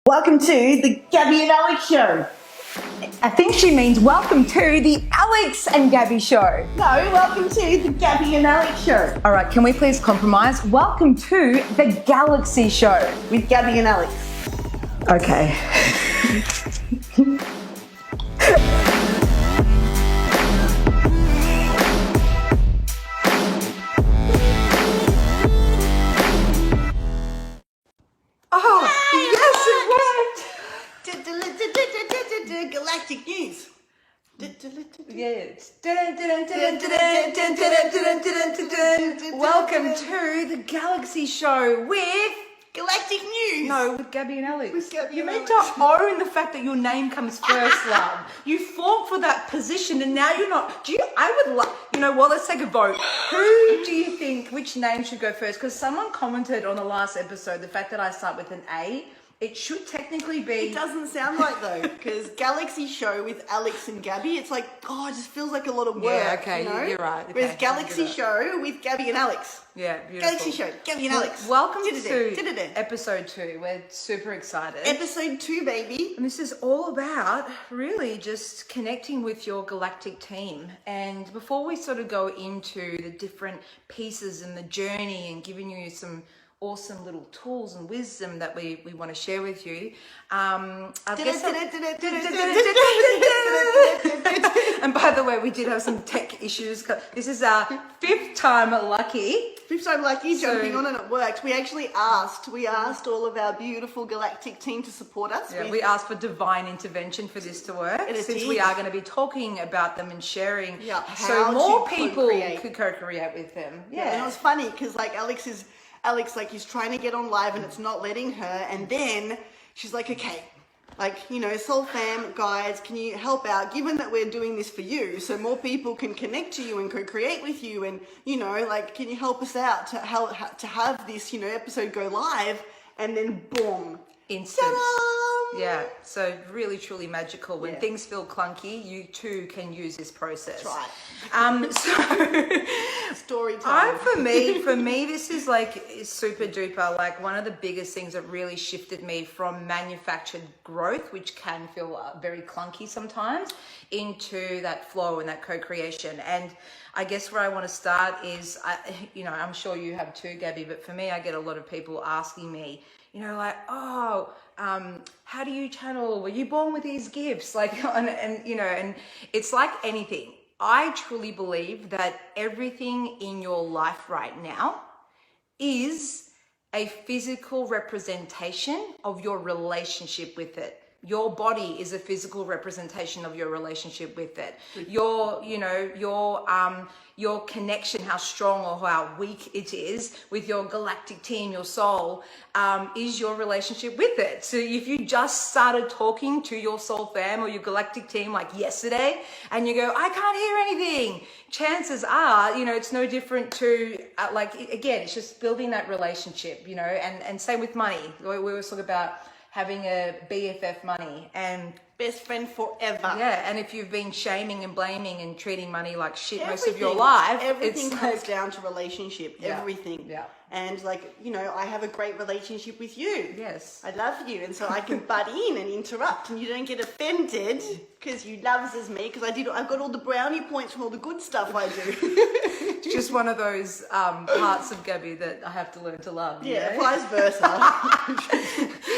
Welcome to the Gabby and Alex Show. I think she means welcome to the Alex and Gabby Show. No, welcome to the Gabby and Alex Show. All right, can we please compromise? Welcome to the Galaxy Show. With Gabby and Alex. Okay. Oh, yes, it worked. Galactic news. Yes. Welcome to the Galaxy Show with... Galactic news. No, with Gabby and Alex. With Gabby you and meant Alex. to own the fact that your name comes first, love. You fought for that position, and now you're not. I would love. You know what? Let's take a vote. Who do you think? Which name should go first? Because someone commented on the last episode the fact that I start with an A. It should technically be. It doesn't sound like though, because Galaxy Show with Alex and Gabby, it's like, it just feels like a lot of work. Yeah, okay, you know? you're right. Okay, Whereas Galaxy Show with Gabby and Alex. Yeah, beautiful. Galaxy Show, Gabby and Alex. Welcome to Da-da-da. episode 2. We're super excited. Episode 2, baby. And this is all about really just connecting with your galactic team. And before we sort of go into the different pieces and the journey and giving you some awesome little tools and wisdom that we want to share with you. And by the way, we did have some tech issues. This is our 5th time lucky. 5th time lucky, jumping on, and it worked. We actually asked all of our beautiful galactic team to support us. Yeah, we asked for divine intervention for this to work, since we are going to be talking about them and sharing, so more people could co-create with them. Yeah, and it was funny because like Alex, like, he's trying to get on live and it's not letting her. And then she's like, okay, like, Soul Fam, guys, can you help out? Given that we're doing this for you, so more people can connect to you and co-create with you. And, like, can you help us out to have this, episode go live? And then boom. Instant. Ta-da! Yeah, so really truly magical. When things feel clunky, you too can use this process. That's right. So story time. For me, this is like super duper. Like one of the biggest things that really shifted me from manufactured growth, which can feel very clunky sometimes, into that flow and that co-creation. And I guess where I want to start is, I'm sure you have too, Gabby, but for me, I get a lot of people asking me, like, how do you channel? Were you born with these gifts? Like, and it's like anything. I truly believe that everything in your life right now is a physical representation of your relationship with it. Your body is a physical representation of your relationship with it. Your connection, how strong or how weak it is with your galactic team, your soul, is your relationship with it. So if you just started talking to your soul fam or your galactic team like yesterday, and you go, I can't hear anything, chances are, it's no different to, again, it's just building that relationship, and same with money. We always talk about having a BFF money and best friend forever. Yeah, and if you've been shaming and blaming and treating money like shit most of your life, everything comes down to relationship. Yeah. Everything. Yeah. And I have a great relationship with you. Yes. I love you, and so I can butt in and interrupt, and you don't get offended because you loves me because I've got all the brownie points from all the good stuff I do. It's just one of those parts of Gabby that I have to learn to love. Yeah, vice versa.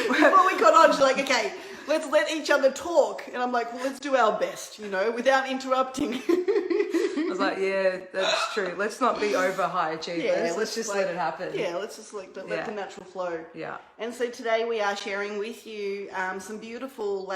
Before we got on, she's like, okay, let's let each other talk. And I'm like, well, let's do our best, without interrupting. I was like, yeah, that's true. Let's not be over high achievers. Yeah, let's just let it happen. Yeah, let's just let the natural flow. Yeah. And so today we are sharing with you some beautiful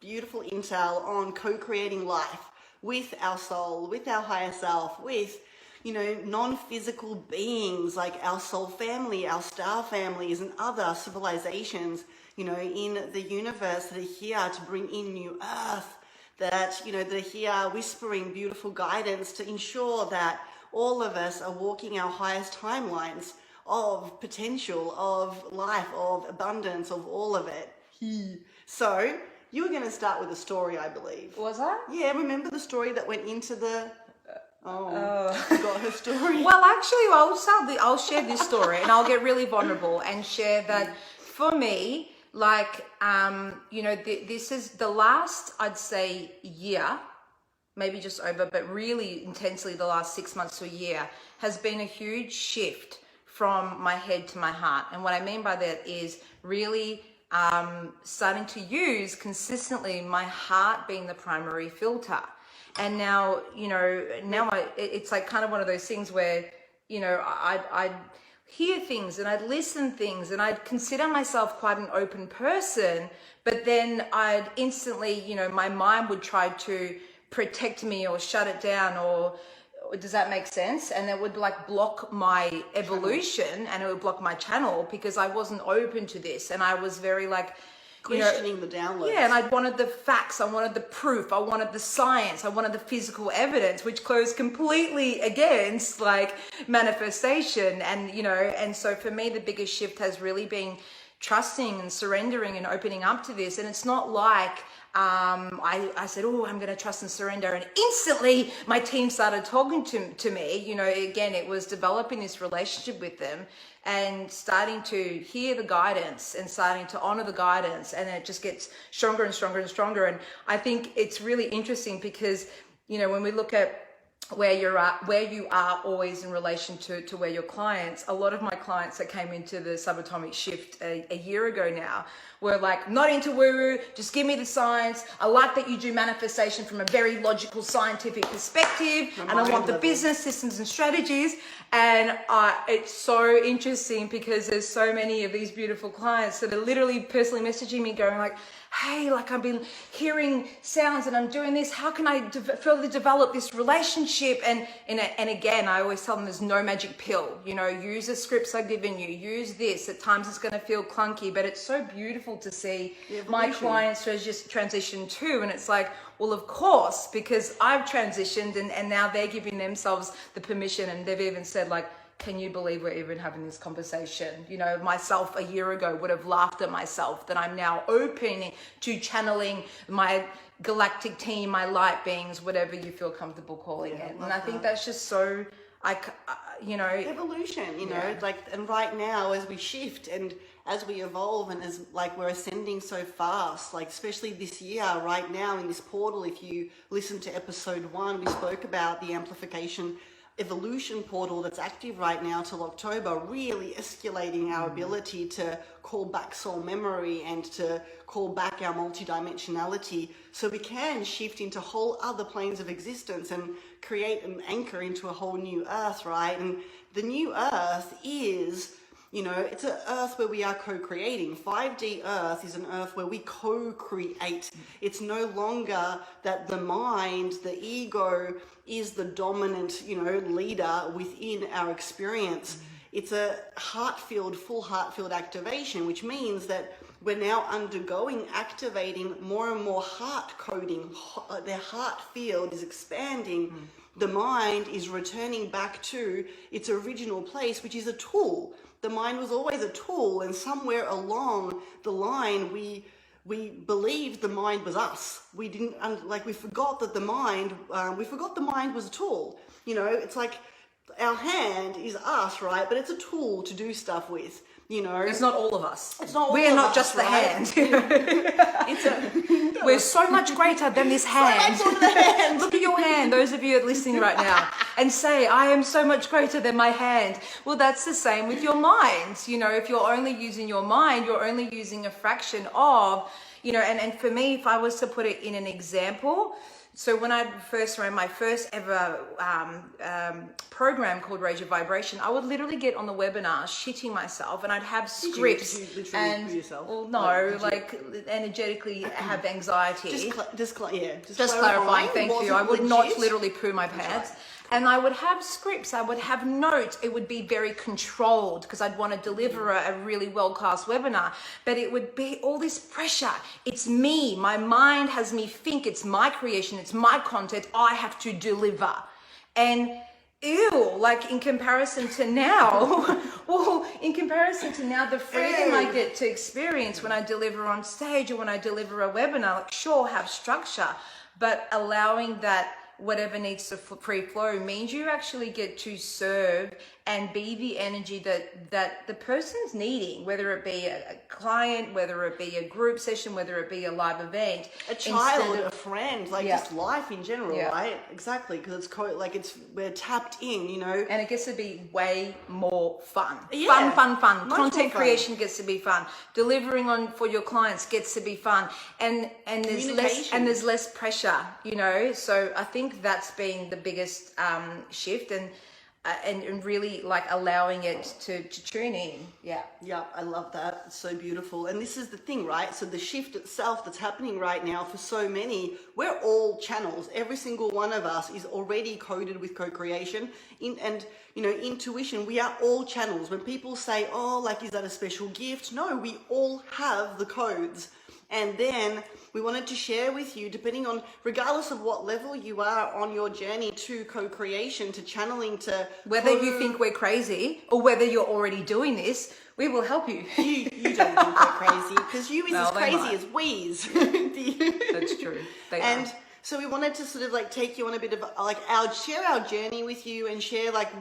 intel on co-creating life with our soul, with our higher self, with non-physical beings like our soul family, our star families, and other civilizations, in the universe that are here to bring in new earth, that are here whispering beautiful guidance to ensure that all of us are walking our highest timelines of potential, of life, of abundance, of all of it. So you were going to start with a story, I believe. Was I? Yeah, remember the story that went into the... Forgot her story. Well, actually, I'll share this story and I'll get really vulnerable and share that for me, like, this is the last, I'd say, year, maybe just over, but really intensely the last 6 months to a year has been a huge shift from my head to my heart. And what I mean by that is really starting to use consistently my heart being the primary filter. And now, it's like kind of one of those things where, I'd hear things and I'd listen things and I'd consider myself quite an open person, but then I'd instantly, my mind would try to protect me or shut it down, or does that make sense? And it would like block my evolution and it would block my channel because I wasn't open to this. And I was very like, questioning the downloads. Yeah, and I wanted the facts, I wanted the proof, I wanted the science, I wanted the physical evidence, which goes completely against like manifestation. And, and so for me, the biggest shift has really been trusting and surrendering and opening up to this. And it's not like, I said, oh, I'm going to trust and surrender. And instantly my team started talking to me. Again, it was developing this relationship with them and starting to hear the guidance and starting to honor the guidance. And it just gets stronger and stronger and stronger. And I think it's really interesting because, when we look at where you are always in relation to where your clients, a lot of my clients that came into the subatomic shift a year ago now were like, not into woo-woo, just give me the science. I like that you do manifestation from a very logical, scientific perspective, and I want the business systems and strategies. And it's so interesting because there's so many of these beautiful clients that are literally personally messaging me going like, hey, like I've been hearing sounds and I'm doing this. How can I further develop this relationship? And again, I always tell them there's no magic pill. Use the scripts I've given you. Use this. At times it's going to feel clunky, but it's so beautiful to see my clients just transition too. And it's like, well, of course, because I've transitioned and now they're giving themselves the permission, and they've even said like, can you believe we're even having this conversation? Myself a year ago would have laughed at myself that I'm now open to channeling my galactic team, my light beings, whatever you feel comfortable calling it. And I think that's just so, evolution, and right now as we shift and as we evolve and as like we're ascending so fast, like especially this year right now in this portal, if you listen to episode 1, we spoke about the amplification evolution portal that's active right now till October, really escalating our ability to call back soul memory and to call back our multidimensionality so we can shift into whole other planes of existence and create an anchor into a whole new earth, right? And the new earth is, it's an earth where we are co-creating. 5D earth is an earth where we co-create. It's no longer that the mind, the ego, is the dominant, leader within our experience. It's a full heart field activation, which means that we're now activating more and more heart coding. Their heart field is expanding. The mind is returning back to its original place, which is a tool. The mind was always a tool, and somewhere along the line, we believed the mind was us. We didn't, we forgot that the mind was a tool. It's like our hand is us, right? But it's a tool to do stuff with. It's not all of us. It's not. We're not just the hand. We're so much greater than this hand. So much more than the hand. Look at your hand, those of you that are listening right now, and say, I am so much greater than my hand. Well, that's the same with your mind. If you're only using your mind, you're only using a fraction of, and for me, if I was to put it in an example, so when I first ran my first ever program called Raise Your Vibration, I would literally get on the webinar shitting myself, and I'd have scripts. Did you literally poo yourself? Well, no, energetically have anxiety. Just clarifying. Thank you. I would not literally poo my pants. And I would have scripts, I would have notes, it would be very controlled because I'd want to deliver a really well-cast webinar, but it would be all this pressure. It's me, my mind has me think it's my creation, it's my content, I have to deliver. And in comparison to now, the freedom I get to experience when I deliver on stage or when I deliver a webinar, sure, have structure, but allowing that whatever needs to free flow means you actually get to serve and be the energy that the person's needing, whether it be a client, whether it be a group session, whether it be a live event, a child, a friend, like Yeah. just life in general, Yeah. right? Exactly, because it's we're tapped in, you know. and it gets to be way more fun. Yeah, Fun. much more Content fun. creation gets to be fun. Delivering on for your clients gets to be fun, and there's less pressure, you know. So I think that's been the biggest shift, and really like allowing it to tune in. Yeah. Yeah, I love that. It's so beautiful. And this is the thing, right? So the shift itself that's happening right now for so many, we're all channels. Every single one of us is already coded with co-creation and, you know, intuition. We are all channels. When people say, oh, like, is that a special gift? No, we all have the codes. And then we wanted to share with you, depending on, regardless of what level you are on your journey to co-creation, to channeling, to Whether you think we're crazy or whether you're already doing this, we will help you. You don't think we're crazy, because you is No, as they crazy might. as we's. That's true. They And are. so we wanted to sort of like take you on a bit of like share our journey with you and share like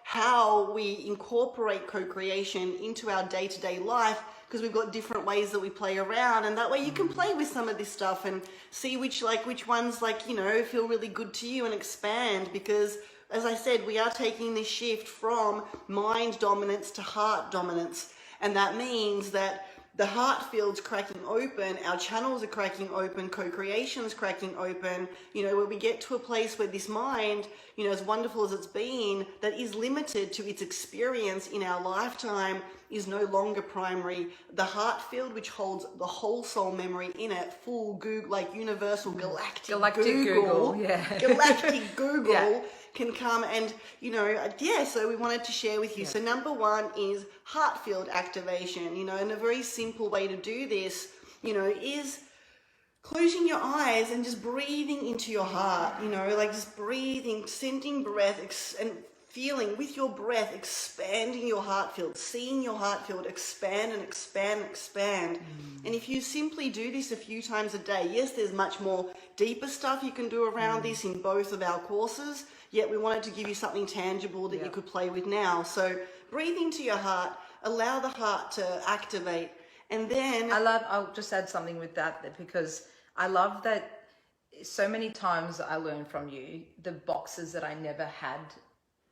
how we incorporate co-creation into our day-to-day life, because we've got different ways that we play around, and that way you can play with some of this stuff and see which ones like, you know, feel really good to you and expand, because as I said, we are taking this shift from mind dominance to heart dominance, and that means that the heart field's cracking open, our channels are cracking open, co-creation's cracking open, you know, where we get to a place where this mind, you know, as wonderful as it's been, that is limited to its experience in our lifetime, is no longer primary. The heart field, which holds the whole soul memory in it, full Google, like universal galactic Google, yeah. galactic Google, Yeah. can come and, you know, so we wanted to share with you. So number one is heart field activation, you know, and a very simple way to do this, you know, is closing your eyes and just breathing into your heart, you know, like just breathing, sending breath and feeling with your breath, expanding your heart field, seeing your heart field expand and expand and expand. And if you simply do this a few times a day, yes, there's much more deeper stuff you can do around this in both of our courses, yet we wanted to give you something tangible that you could play with now. So breathe into your heart, allow the heart to activate, and then I'll just add something with that, because I love that so many times I learn from you the boxes that I never had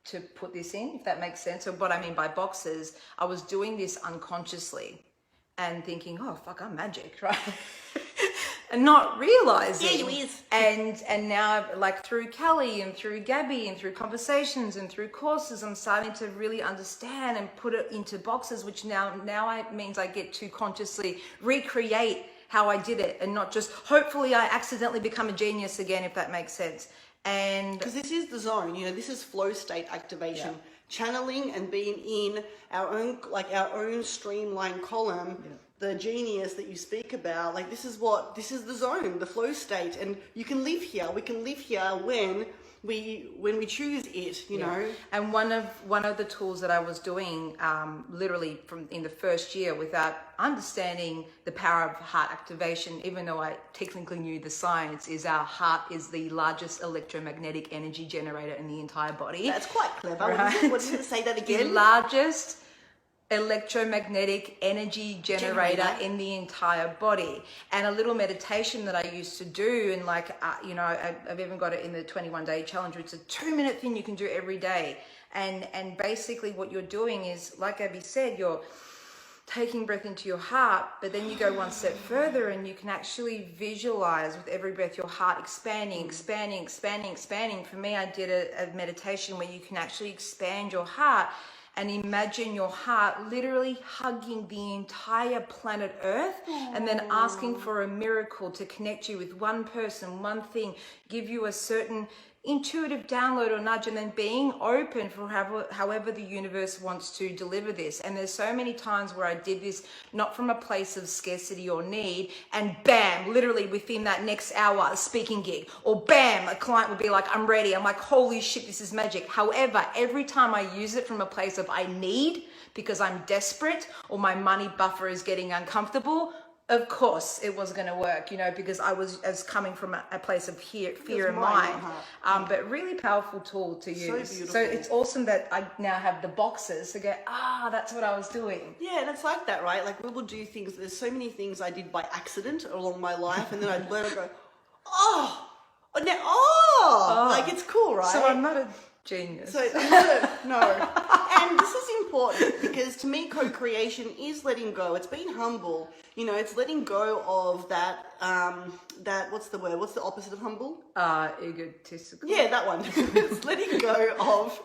to put this in, if that makes sense. So what I mean by boxes, I was doing this unconsciously and thinking, oh fuck, I'm magic, right? And not realizing. Yeah, you is. And now, like through Kelly and through Gabby and through conversations and through courses, I'm starting to really understand and put it into boxes, which now means I get to consciously recreate how I did it, and not just hopefully I accidentally become a genius again, if that makes sense. And because this is the zone, you know, this is flow state activation, channeling and being in our own streamlined column, the genius that you speak about. Like this is the zone, the flow state, and you can live here. We can live here when we choose it, you know. And one of the tools that I was doing, literally from in the first year, without understanding the power of heart activation, even though I technically knew the science, is our heart is the largest electromagnetic energy generator in the entire body. That's quite clever. Right? What is it? Say that The again. largest electromagnetic energy generator in the entire body. And a little meditation that I used to do, and like you know, I've even got it in the 21-day challenge. It's a 2-minute thing you can do every day, and basically what you're doing is, like Abby said, you're taking breath into your heart, but then you go one step further and you can actually visualize with every breath your heart expanding. For me, I did a meditation where you can actually expand your heart and imagine your heart literally hugging the entire planet Earth. Aww. And then asking for a miracle to connect you with one person, one thing, give you a certain intuitive download or nudge, and then being open for however the universe wants to deliver this. And there's so many times where I did this not from a place of scarcity or need, and bam, literally within that next hour, a speaking gig, or bam, a client would be like, I'm ready. I'm like, holy shit, this is magic. However, every time I use it from a place of I need, because I'm desperate or my money buffer is getting uncomfortable, Of course, it was going to work, because I was coming from a place of fear in mind. But really powerful tool to use. So beautiful. So it's awesome that I now have the boxes to go, that's what I was doing. Yeah, and it's like that, right? Like we will do things. There's so many things I did by accident along my life, and then I'd learn and go, like it's cool, right? So I'm not a genius. So no. And this is important because to me, co-creation is letting go. It's being humble. It's letting go of that. What's the word? What's the opposite of humble? Egotistical. Yeah, that one. It's letting go of.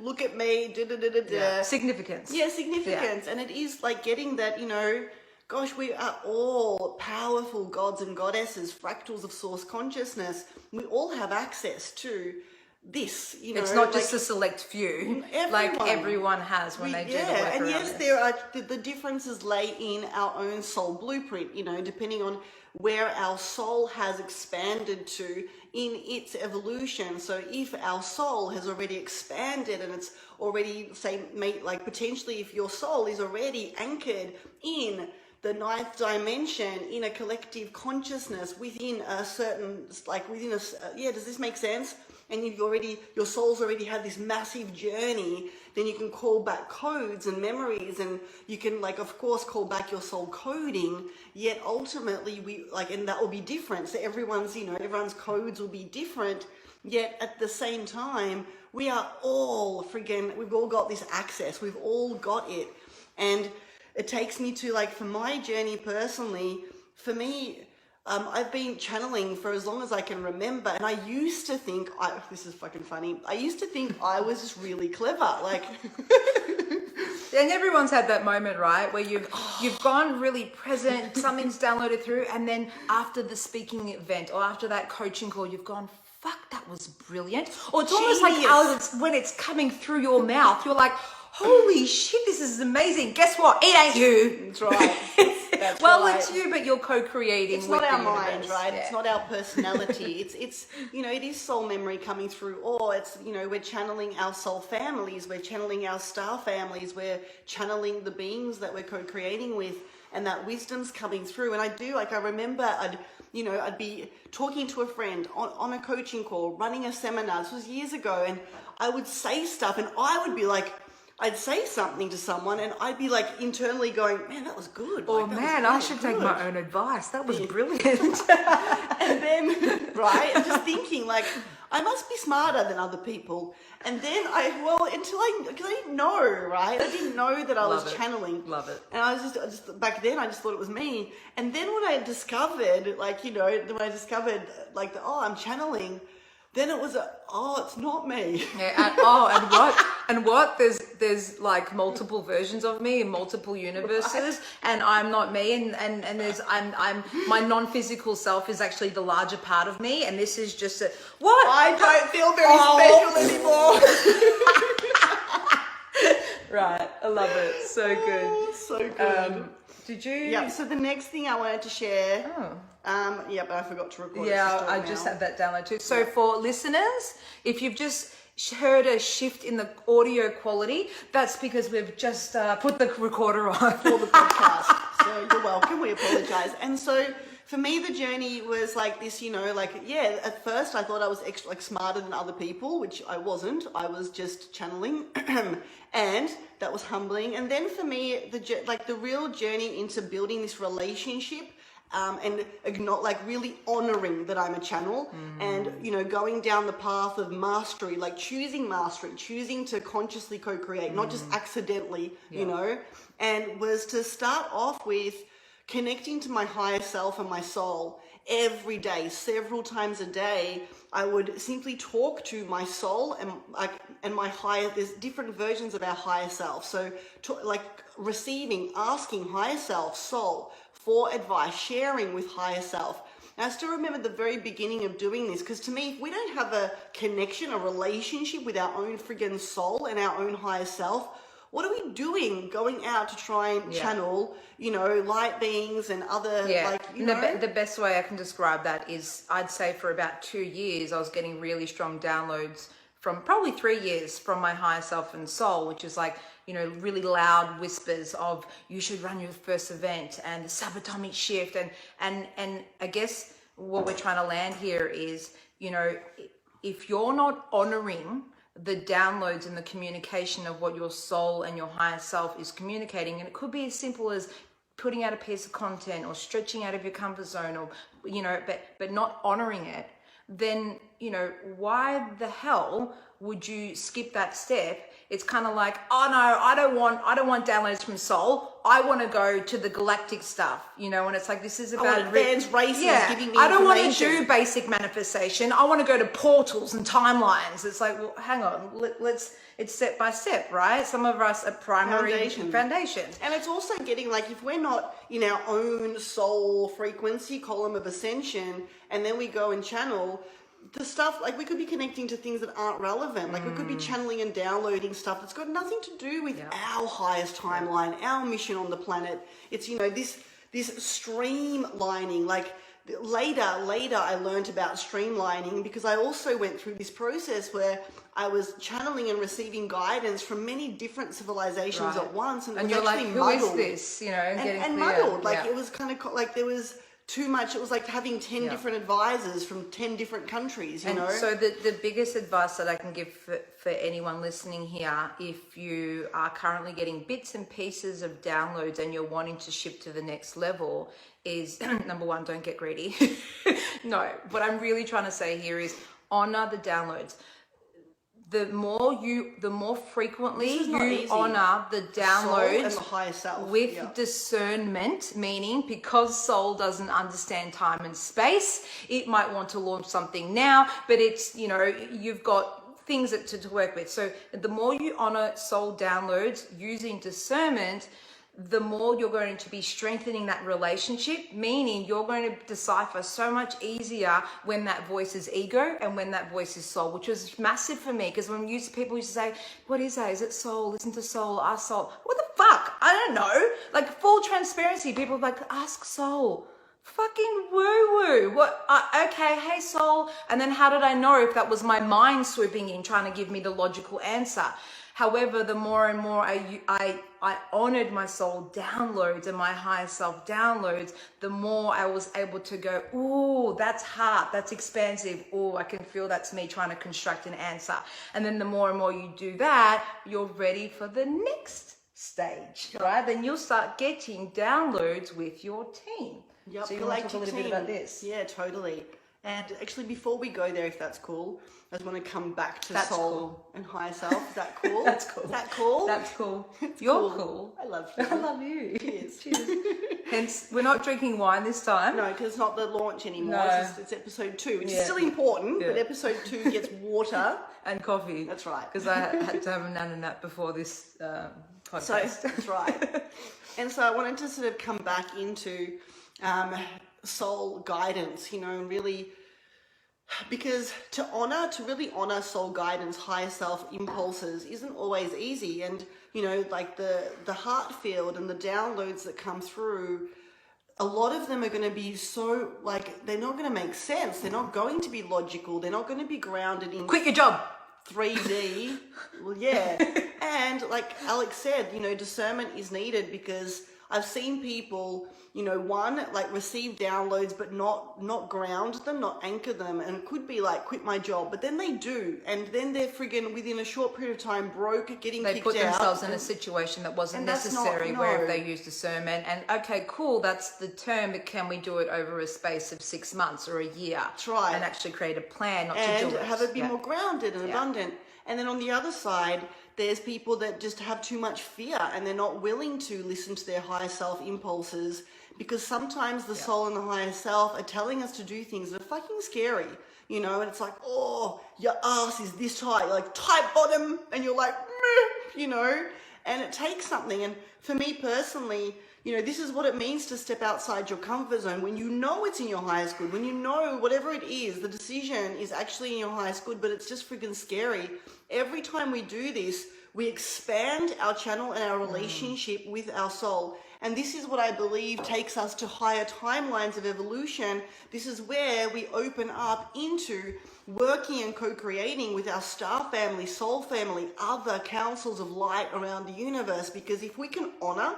Look at me. Yeah. Significance. Yeah, significance. Yeah. And it is like getting that. Gosh, we are all powerful gods and goddesses, fractals of source consciousness. We all have access to this, It's not just a select few, everyone has when they do the work. And yes, there are the differences lay in our own soul blueprint, depending on where our soul has expanded to in its evolution. So if our soul has already expanded and it's already, potentially if your soul is already anchored in the ninth dimension, in a collective consciousness within a certain, does this make sense? And your soul's already had this massive journey, then you can call back codes and memories, and you can of course call back your soul coding, yet ultimately and that will be different. So everyone's codes will be different, yet at the same time, we are all we've all got this access, we've all got it. And it takes me to for my journey personally, for me, I've been channeling for as long as I can remember, and I used to think, this is fucking funny, I used to think I was just really clever, And everyone's had that moment, right, where you've gone really present, something's downloaded through, and then after the speaking event or after that coaching call, you've gone, fuck, that was brilliant. Or it's almost like when it's coming through your mouth, you're like, holy shit, this is amazing. Guess what? It ain't you. That's right. That's well, right. It's you, but you're co-creating. It's with not our the mind, universe. right? Yeah. It's not our personality. It's it is soul memory coming through, or it's we're channeling our soul families, we're channeling our star families, we're channeling the beings that we're co-creating with, and that wisdom's coming through. And I remember I'd be talking to a friend on a coaching call, running a seminar. This was years ago, and I would say stuff, and I would be I'd say something to someone and I'd be internally going, man, that was good. I should take my own advice. That was brilliant. And then, right, and just thinking I must be smarter than other people. And then because I didn't know, right? I didn't know that I was channeling. Love it. And I was just back then, I just thought it was me. And then when I discovered, I'm channeling, then it was it's not me. Yeah, and what? There's multiple versions of me in multiple universes, and I'm not me, and there's I'm my non-physical self is actually the larger part of me, and this is just what? I don't feel very special anymore. Right, I love it. So good. So good. Did you? Yeah. So the next thing I wanted to share. But I forgot to record. Yeah, I just had that download too. So for listeners, if you've just heard a shift in the audio quality, that's because we've just put the recorder on for the podcast. So you're welcome. We apologize. And so for me, the journey was this. At first I thought I was smarter than other people, which I wasn't. I was just channeling, and that was humbling. And then for me, the real journey into building this relationship. And really honoring that I'm a channel, and going down the path of mastery, choosing to consciously co-create, not just accidentally, and was to start off with connecting to my higher self and my soul every day, several times a day. I would simply talk to my soul and my higher. There's different versions of our higher self, so asking higher self, soul, for advice, sharing with higher self. And I still remember the very beginning of doing this, because to me, if we don't have a connection, a relationship with our own friggin' soul and our own higher self, what are we doing going out to try and channel, light beings and other, The best way I can describe that is, I'd say for about 2 years, I was getting really strong downloads from probably 3 years from my higher self and soul, which is like, you know, really loud whispers of you should run your first event and the subatomic shift. And I guess what we're trying to land here is, you know, if you're not honoring the downloads and the communication of what your soul and your higher self is communicating, and it could be as simple as putting out a piece of content or stretching out of your comfort zone, or, you know, but not honoring it, then, you know, why the hell would you skip that step? It's kind of like, oh no, I don't want downloads from soul. I want to go to the galactic stuff, you know. And it's like, this is about advanced races, giving me I don't want to information. do basic manifestation. I want to go to portals and timelines. It's like, well, hang on, it's step by step, right? Some of us are primary foundations. And it's also getting, like, if we're not in our own soul frequency column of ascension, and then we go and channel the stuff, like, we could be connecting to things that aren't relevant. Like, we could be channeling and downloading stuff that's got nothing to do with our highest timeline, our mission on the planet. It's, you know, this streamlining. Like, later I learned about streamlining because I also went through this process where I was channeling and receiving guidance from many different civilizations at once, and it was you're actually like, muddled. who is this? You know, and muddled. Like, it was kind of like there was too much. It was like having 10 different advisors from 10 different countries, you know? So the biggest advice that I can give for anyone listening here, if you are currently getting bits and pieces of downloads and you're wanting to shift to the next level, is number one, don't get greedy. No, what I'm really trying to say here is honor the downloads. The more frequently you honor the downloads and the higher self with discernment, meaning because soul doesn't understand time and space, it might want to launch something now, but it's, you know, you've got things to work with. So the more you honor soul downloads using discernment, the more you're going to be strengthening that relationship, meaning you're going to decipher so much easier when that voice is ego and when that voice is soul, which was massive for me. Because when people used to say, what is that? Is it soul? Listen to soul, ask soul. What the fuck? I don't know. Like, full transparency, people are like, ask soul. Fucking woo-woo. What? Okay, hey soul. And then how did I know if that was my mind swooping in trying to give me the logical answer? However, the more and more I honored my soul downloads and my higher self downloads, the more I was able to go, ooh, that's heart, that's expansive. Ooh, I can feel that's me trying to construct an answer. And then the more and more you do that, you're ready for the next stage, right? Then you'll start getting downloads with your team. Yep. So you want to talk a little bit about this? Yeah, totally. And actually, before we go there, if that's cool, I just want to come back to soul and higher self. Is that cool? That's cool. Is that cool? That's cool. You're cool. I love you. I love you. Cheers. Cheers. Hence, we're not drinking wine this time. No, because it's not the launch anymore. No. It's episode 2, which is still important, but episode 2 gets water. And coffee. That's right. Because I had to have a nap before this podcast. So, that's right. And so I wanted to sort of come back into soul guidance, you know, and really, because to really honor soul guidance, higher self impulses isn't always easy. And, you know, like the heart field and the downloads that come through, a lot of them are going to be so, like, they're not going to make sense. They're not going to be logical. They're not going to be grounded in quit your job 3D. Well, yeah. And like Alex said, you know, discernment is needed, because I've seen people, you know, like receive downloads, but not ground them, not anchor them. And it could be like, quit my job, but then they do. And then they're friggin' within a short period of time broke, getting kicked out. They put themselves in a situation that wasn't necessary, where if they use discernment. And okay, cool, that's the term, but can we do it over a space of 6 months or a year? That's right. And actually create a plan, not to do it. And have it be more grounded and abundant. And then on the other side, there's people that just have too much fear and they're not willing to listen to their higher self impulses, because sometimes the soul and the higher self are telling us to do things that are fucking scary, you know, and it's like, oh, your ass is this tight, you're like tight bottom, and you're like, meh, you know, and it takes something. And for me personally, you know, this is what it means to step outside your comfort zone. When you know it's in your highest good, when you know whatever it is, the decision is actually in your highest good, but it's just freaking scary. Every time we do this, we expand our channel and our relationship with our soul. And this is what I believe takes us to higher timelines of evolution. This is where we open up into working and co-creating with our star family, soul family, other councils of light around the universe. Because if we can honor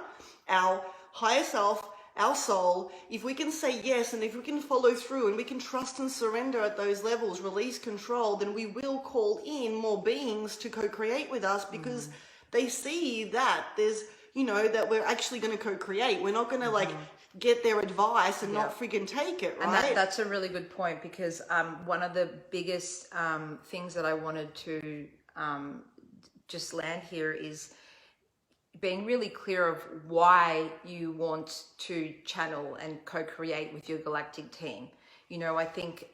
our higher self, our soul, if we can say yes, and if we can follow through, and we can trust and surrender at those levels, release control, then we will call in more beings to co-create with us, because they see that there's, you know, that we're actually going to co-create. We're not going to like get their advice and not friggin' take it, right? And that's a really good point, because one of the biggest things that I wanted to just land here is being really clear of why you want to channel and co-create with your galactic team. You know, I think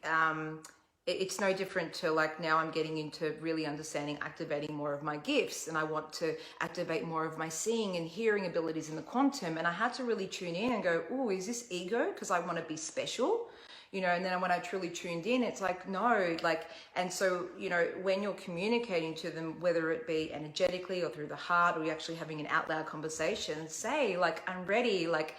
it's no different to like now I'm getting into really understanding, activating more of my gifts, and I want to activate more of my seeing and hearing abilities in the quantum. And I had to really tune in and go, oh, is this ego? Because I want to be special. You know, and then when I truly tuned in, it's like, no, like, and so, you know, when you're communicating to them, whether it be energetically or through the heart, or you're actually having an out loud conversation, say like, I'm ready, like,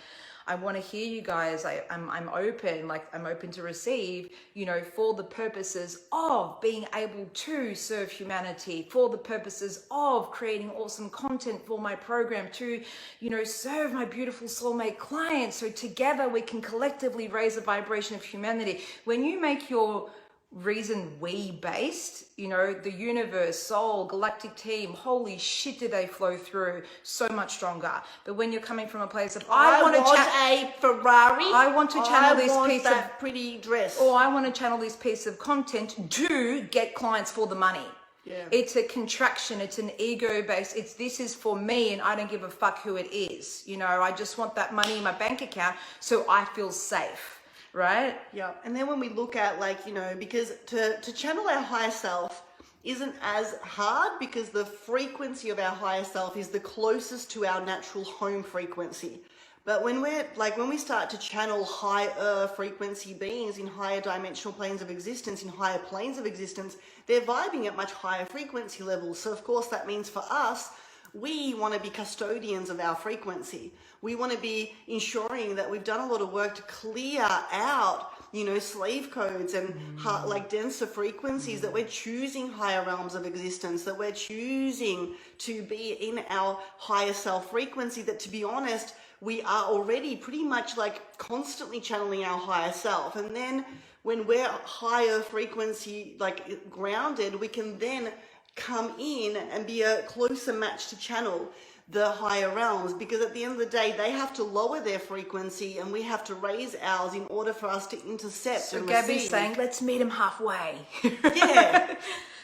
I want to hear you guys. I'm open, like I'm open to receive, you know, for the purposes of being able to serve humanity, for the purposes of creating awesome content for my program, to, you know, serve my beautiful soulmate clients. So together we can collectively raise the vibration of humanity. When you make your reason we based, you know, the universe, soul, galactic team, holy shit, do they flow through so much stronger. But when you're coming from a place of I want a Ferrari, I want to channel this piece that of pretty dress, or I want to channel this piece of content to get clients for the money. Yeah. It's a contraction, it's an ego based, it's this is for me and I don't give a fuck who it is. You know, I just want that money in my bank account so I feel safe. Right? Yeah. And then when we look at like, you know, because to channel our higher self isn't as hard, because the frequency of our higher self is the closest to our natural home frequency. But when we start to channel higher frequency beings in higher dimensional planes of existence, in higher planes of existence, they're vibing at much higher frequency levels. So of course that means for us, we want to be custodians of our frequency. We want to be ensuring that we've done a lot of work to clear out, you know, slave codes and like denser frequencies, that we're choosing higher realms of existence, that we're choosing to be in our higher self frequency, that to be honest, we are already pretty much like constantly channeling our higher self. And then when we're higher frequency, like grounded, we can then come in and be a closer match to channel the higher realms, because at the end of the day they have to lower their frequency and we have to raise ours in order for us to intercept. So and Gabby's receive. Saying let's meet them halfway. Yeah.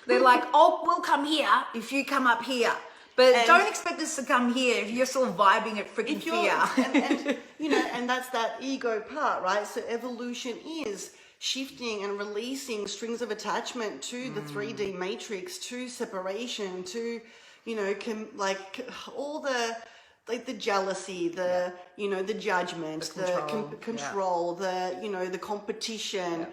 They're like, oh, we'll come here if you come up here, but don't expect us to come here if you're still vibing at freaking fear. and you know, and that's that ego part, right? So evolution is shifting and releasing strings of attachment to the 3D matrix, to separation, to, you know, all the, like the jealousy, the, you know, the judgment, the control, the, you know, the competition,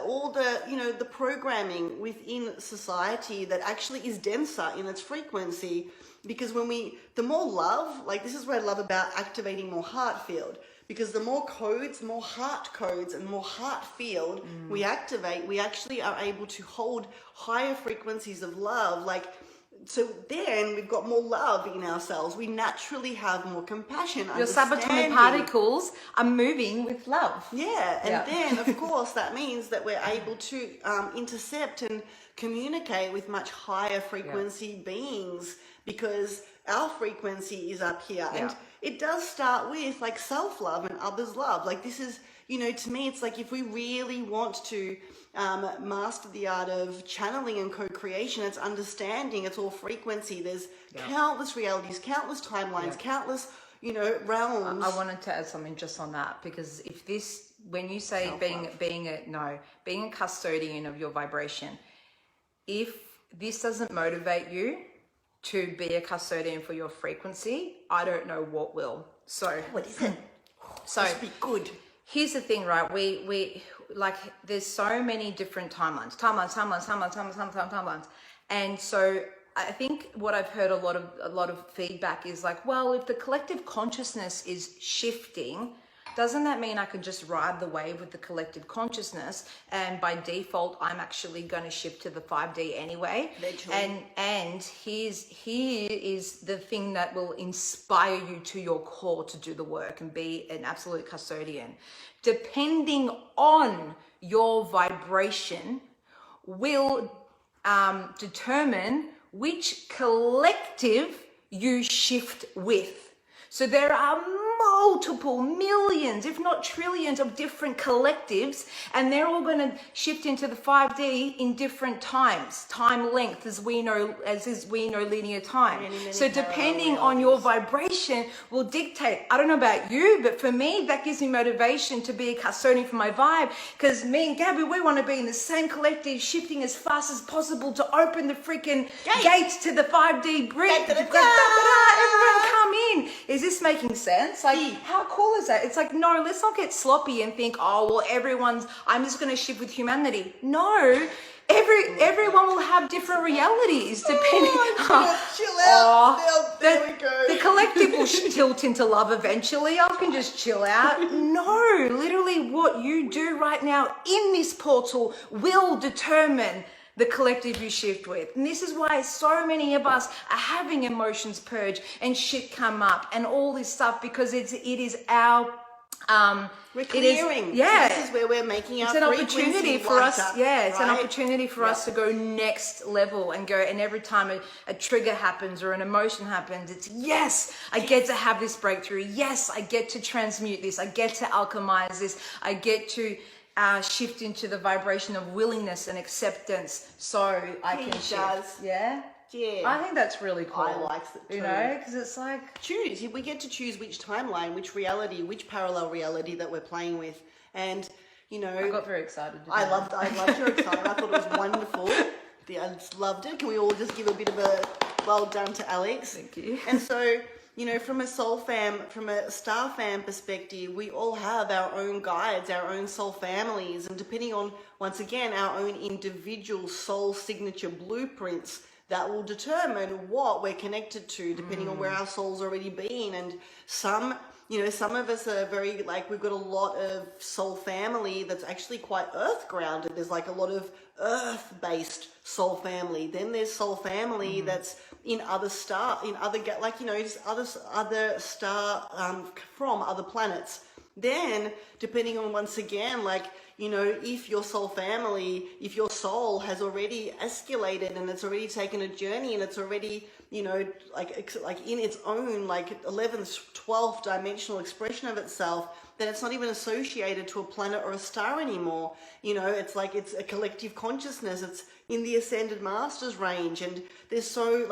all the, you know, the programming within society that actually is denser in its frequency. Because the more love, like this is what I love about activating more heart field. Because the more codes, more heart codes, and more heart field we activate, we actually are able to hold higher frequencies of love. Like, so then we've got more love in ourselves. We naturally have more compassion. Your subatomic particles are moving with love. Yeah, and then of course that means that we're able to intercept and communicate with much higher frequency beings, because our frequency is up here. And it does start with like self-love and others' love. Like this is, you know, to me, it's like if we really want to master the art of channeling and co-creation, it's understanding it's all frequency. There's countless realities, countless timelines, countless, you know, realms. I wanted to add something just on that, because if this, when you say being a custodian of your vibration, if this doesn't motivate you to be a custodian for your frequency, I don't know what will. So what is it? So must be good. Here's the thing, right? We like there's so many different timelines. And so I think what I've heard a lot of feedback is like, well, if the collective consciousness is shifting, doesn't that mean I can just ride the wave with the collective consciousness, and by default I'm actually going to shift to the 5D anyway? Eventually. And here is the thing that will inspire you to your core to do the work and be an absolute custodian. Depending on your vibration will determine which collective you shift with. So there are multiple millions, if not trillions, of different collectives, and they're all going to shift into the 5D in different times, time length, as we know linear time. Many so depending on your vibration will dictate. I don't know about you, but for me, that gives me motivation to be a custodian for my vibe, because me and Gabby, we want to be in the same collective, shifting as fast as possible to open the freaking gates to the 5D bridge. Everyone come in. Is this making sense? Like, how cool is that? It's like, no, let's not get sloppy and think, oh, well, I'm just going to shift with humanity. No, everyone will have different realities depending. Chill out. There we go. The collective will tilt into love eventually. I can just chill out. No, literally what you do right now in this portal will determine the collective you shift with. And this is why so many of us are having emotions purge and shit come up and all this stuff, because it is our we're clearing. Yeah, so this is where we're making our it's an opportunity for us. Yeah, it's an right? opportunity for us to go next level and go. And every time a trigger happens or an emotion happens, it's yes, I get to have this breakthrough. Yes, I get to transmute this. I get to alchemize this. I get to shift into the vibration of willingness and acceptance, so I can shift. Yeah. I think that's really cool. I like it too. You know, because it's like choose. We get to choose which timeline, which reality, which parallel reality that we're playing with, and you know. I got very excited. I loved your excitement. I thought it was wonderful. I just loved it. Can we all just give a bit of a well done to Alex? Thank you. And so, you know, from a from a star fam perspective, we all have our own guides, our own soul families, and depending on, once again, our own individual soul signature blueprints, that will determine what we're connected to, depending on where our soul's already been. And some of us are very, like, we've got a lot of soul family that's actually quite earth grounded. There's like a lot of earth based soul family. Then there's soul family that's in other star, just other star from other planets. Then, depending on, once again, like, you know, if your soul family, if your soul has already escalated and it's already taken a journey and it's already, you know, like in its own, like 11th, 12th dimensional expression of itself, then it's not even associated to a planet or a star anymore. You know, it's like it's a collective consciousness. It's in the Ascended Masters range, and there's so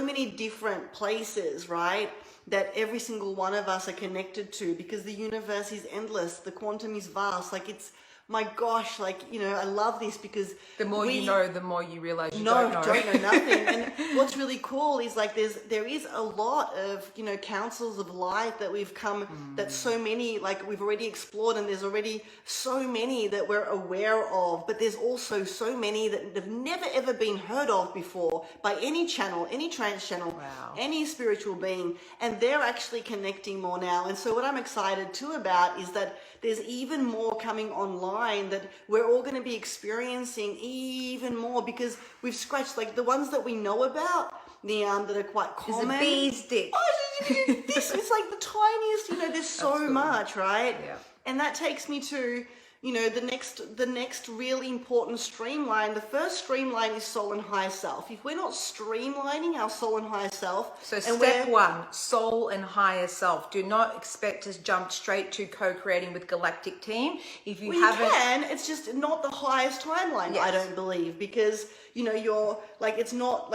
many different places, right, that every single one of us are connected to, because the universe is endless, the quantum is vast. Like, it's, my gosh, like, you know, I love this because the more you know, the more you realize you don't know nothing. And what's really cool is, like, there is a lot of, you know, councils of light that we've come, that so many, like, we've already explored, and there's already so many that we're aware of, but there's also so many that have never ever been heard of before by any channel, any trance channel, any spiritual being, and they're actually connecting more now. And so what I'm excited too about is that there's even more coming online, that we're all going to be experiencing even more, because we've scratched, like, the ones that we know about, the that are quite common. It's a bee's dick. This is like the tiniest, you know, there's so much, right? Yeah. And that takes me to, you know, the next really important streamline. The first streamline is soul and higher self. If we're not streamlining our soul and higher self, so step one, soul and higher self. Do not expect to jump straight to co-creating with Galactic Team. If you haven't, you can. It's just not the highest timeline. Yes. I don't believe, because, you know, you're like, it's not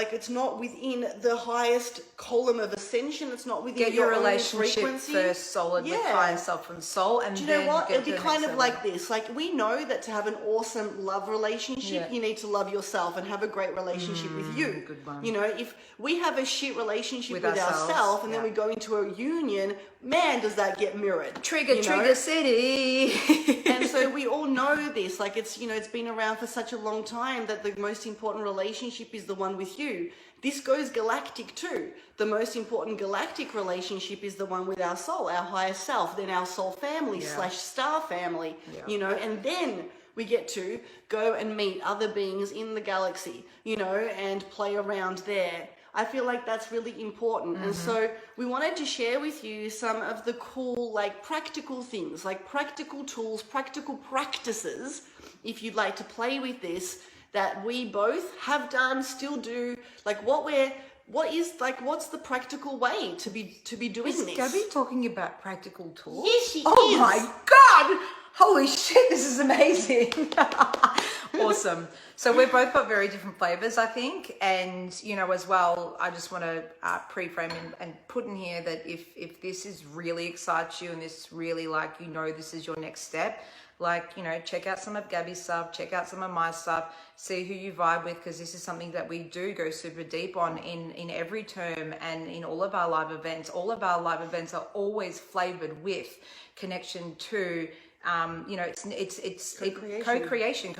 within the highest column of ascension. It's not within your own relationship frequency. First, solid with higher self from soul, and do you then know what? It'd be to the kind next of level. like this. Like, we know that to have an awesome love relationship, you need to love yourself and have a great relationship with you. Good one. You know, if we have a shit relationship with ourselves, ourselves, and then we go into a union, man, does that get mirrored. Trigger city. And so we all know this. Like, it's, you know, it's been around for such a long time that the most important relationship is the one with you. this goes galactic too. The most important galactic relationship is the one with our soul, our higher self, then our soul family / star family, you know, and then we get to go and meet other beings in the galaxy, you know, and play around there. I feel like that's really important. And so we wanted to share with you some of the cool, like practical things, like practical tools, practical practices, if you'd like to play with this, that we both have done, still do, like what's the practical way to be doing this? Is Gabby talking about practical tools? Yes, she is. Oh my God! Holy shit, this is amazing. Awesome. So we've both got very different flavors, I think. And, you know, as well, I just want to pre-frame and put in here that if this is really excites you and this really like, you know, this is your next step, like, you know, check out some of Gabby's stuff, check out some of my stuff, see who you vibe with, because this is something that we do go super deep on in every term and in all of our live events. All of our live events are always flavored with connection to you know, it's co-creation,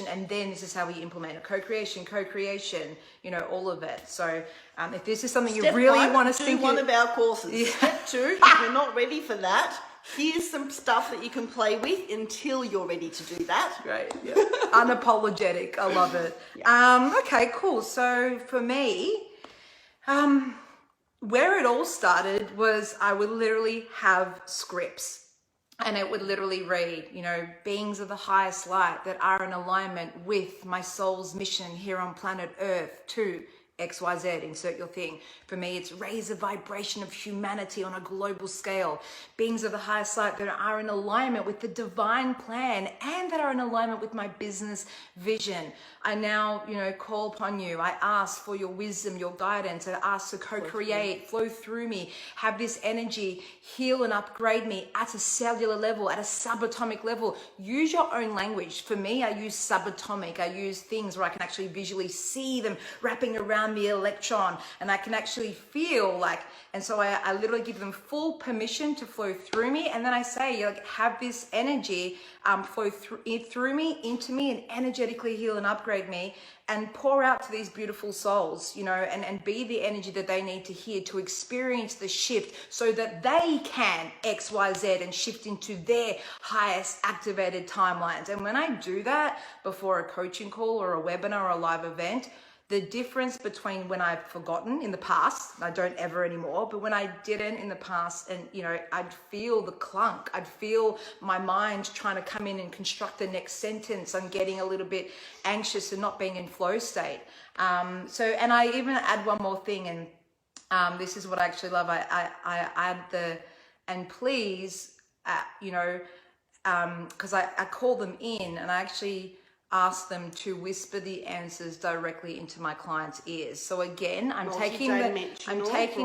and then this is how we implement it. Co-creation, you know, all of it. So if this is something Step you really one, want to do one of our courses. Step 2, if you're not ready for that, here's some stuff that you can play with until you're ready to do that. Great. Yeah. Unapologetic. I love it. Okay, cool. So for me, where it all started was I would literally have scripts. And it would literally read, you know, beings of the highest light that are in alignment with my soul's mission here on planet Earth to XYZ, insert your thing. For me, it's raise the vibration of humanity on a global scale. Beings of the highest light that are in alignment with the divine plan and that are in alignment with my business vision. I now, you know, call upon you. I ask for your wisdom, your guidance. I ask to co-create, flow through me, have this energy heal and upgrade me at a cellular level, at a subatomic level. Use your own language. For me, I use subatomic. I use things where I can actually visually see them wrapping around the electron, and I can actually feel like, and so I literally give them full permission to flow through me, and then I say, like, have this energy flow through me, into me, and energetically heal and upgrade me, and pour out to these beautiful souls, you know, and be the energy that they need to hear to experience the shift so that they can XYZ and shift into their highest activated timelines. And when I do that before a coaching call or a webinar or a live event, the difference between when I've forgotten in the past, I don't ever anymore, but when I didn't in the past, and, you know, I'd feel the clunk, I'd feel my mind trying to come in and construct the next sentence. I'm getting a little bit anxious and not being in flow state. And I even add one more thing, and this is what I actually love. I add the, and please, you know, because I call them in and I actually ask them to whisper the answers directly into my client's ears. So again, I'm taking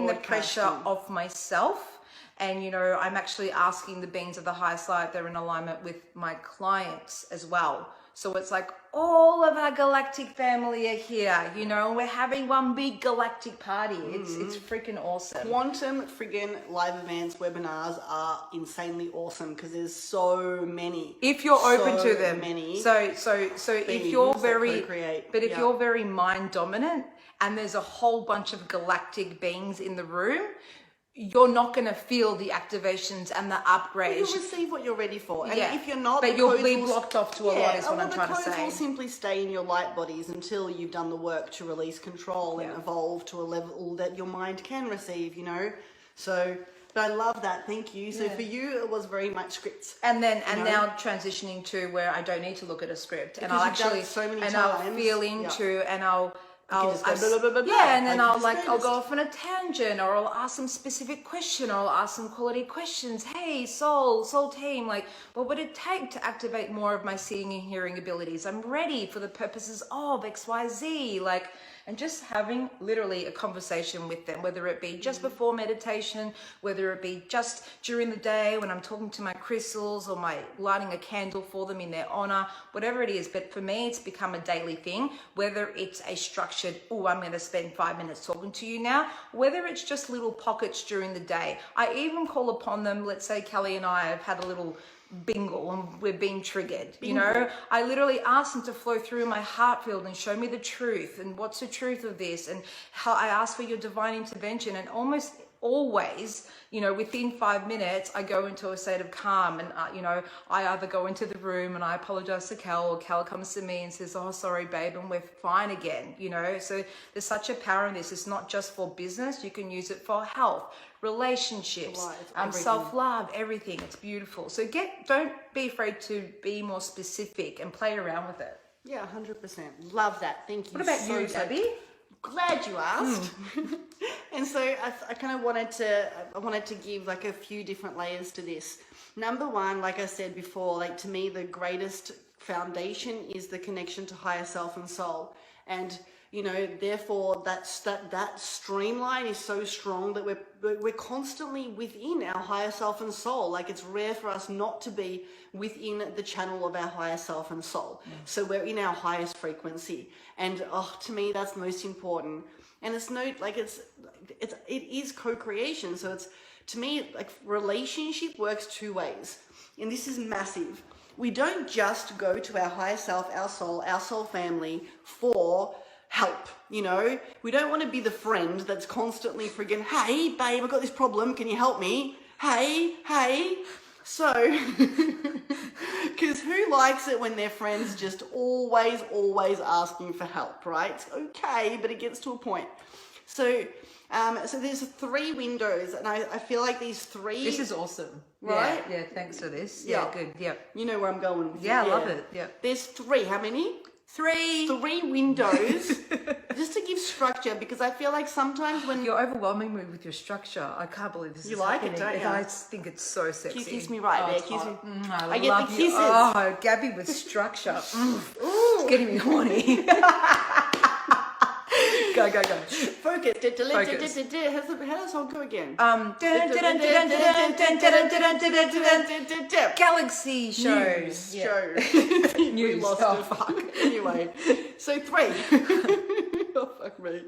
the pressure off myself, and, you know, I'm actually asking the beings of the highest light that are in alignment with my clients as well. So it's like all of our galactic family are here, you know, we're having one big galactic party. It's freaking awesome. Quantum friggin' live events, webinars are insanely awesome because there's so many. If you're open to them. Many so if you're very, but if Yeah. you're very mind dominant and there's a whole bunch of galactic beings in the room, you're not going to feel the activations and the upgrades. You'll receive what you're ready for. And Yeah. if you're not, but you'll be blocked off to a lot is what I'm trying to the codes say. will simply stay in your light bodies until you've done the work to release control and Yeah. evolve to a level that your mind can receive, you know. So, but I love that. Thank you. So for you, it was very much scripts. And then, and now transitioning to where I don't need to look at a script, and I'll Because you've done actually, it so many and times. I'll feel into, and I'll just go blah, blah, blah, blah, yeah, and then like I'll you like, just I'll go noticed. off on a tangent, or I'll ask some specific question, or I'll ask some quality questions. Hey, soul team, like, what would it take to activate more of my seeing and hearing abilities? I'm ready for the purposes of XYZ, like, and just having literally a conversation with them, whether it be just before meditation, whether it be just during the day when I'm talking to my crystals, or my lighting a candle for them in their honor, whatever it is. But for me, it's become a daily thing, whether it's a structured, oh, I'm going to spend 5 minutes talking to you now, whether it's just little pockets during the day. I even call upon them. Let's say Kelly and I have had a little bingle and we're being triggered, you know, I literally ask them to flow through my heart field and show me the truth. And what's the truth of this? And how I ask for your divine intervention, and almost always, you know, within 5 minutes, I go into a state of calm, and you know, I either go into the room and I apologize to Cal, or Cal comes to me and says, "Oh, sorry, babe," and we're fine again. You know, so there's such a power in this. It's not just for business; you can use it for health, relationships, self-love, everything. It's beautiful. So don't be afraid to be more specific and play around with it. Yeah, 100%. Love that. Thank you. What about you, Gabby? Glad you asked. And so I kind of wanted to give like a few different layers to this. Number one, like I said before, like to me, the greatest foundation is the connection to higher self and soul. And, you know, therefore that streamline is so strong that we're constantly within our higher self and soul. Like it's rare for us not to be within the channel of our higher self and soul. So we're in our highest frequency. And to me, that's most important. And it's it is co-creation. So it's, to me, like relationship works two ways. And this is massive. We don't just go to our higher self, our soul family for help, you know. We don't want to be the friend that's constantly friggin', "Hey, babe, I've got this problem. Can you help me? Hey. So, because who likes it when their friends just always asking for help, right? It's okay, but it gets to a point. So, so there's 3 windows, and I feel like these 3... This is awesome. Right? Yeah, thanks for this. Yeah, good. Yeah. You know where I'm going with it. Yeah, I love it. Yeah. There's 3. How many? 3 windows, just to give structure, because I feel like sometimes when... You're overwhelming me with your structure. I can't believe this is happening. You like it, don't you? I think it's so sexy. You kiss me right there. Kiss me. I get love the you. kisses. Oh, Gabby with structure. It's getting me horny. Go. Focus. How does all go again? Galaxy shows. News. News. We lost it. Fuck. Anyway, so 3. Oh, fuck me.